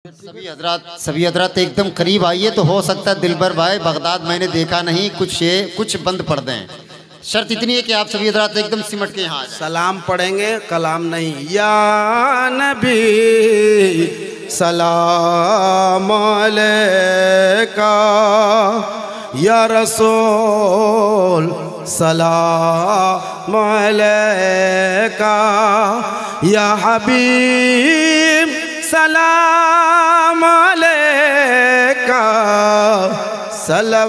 सभी हजरात एकदम करीब आइए तो हो सकता है दिलबर भाई बगदाद मैंने देखा नहीं, कुछ बंद पढ़ दें। शर्त इतनी है कि आप सभी हजरात एकदम सिमट के यहाँ आ जाएं। सलाम पढ़ेंगे, कलाम नहीं। या नबी सलाम अलैका, या रसूल सलाम अलैका, या हबीब सलाम अलैका, सलवातुल्लाह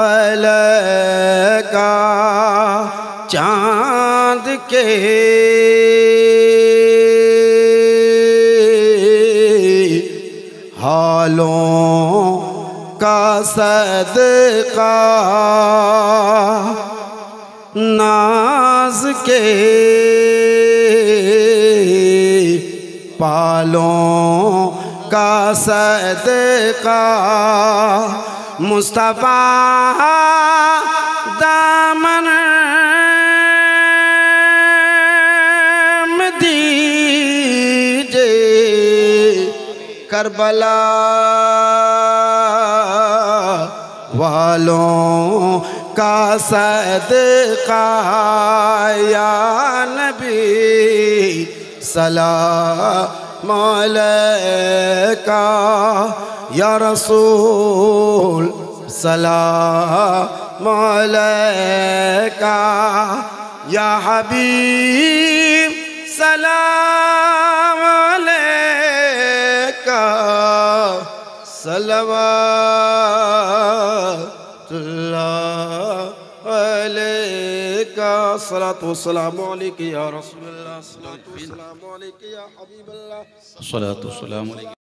अलैका। चाँद के हालों का सदका, नाज के पालों का सदका, मुस्तफा दामन में दीजिए, करबला वालों का सदका। या नबी सलाम अलैका, या रसूल सलाम अलैका, या हबीब सलाम अलैका, सलवातुल्लाह अलैका। सलातु वस्सलामु अलैका या रसूलल्लाह, सलातु वस्सलामु अलैका या हबीबल्लाह, सलातु वस्सलामु अलैका।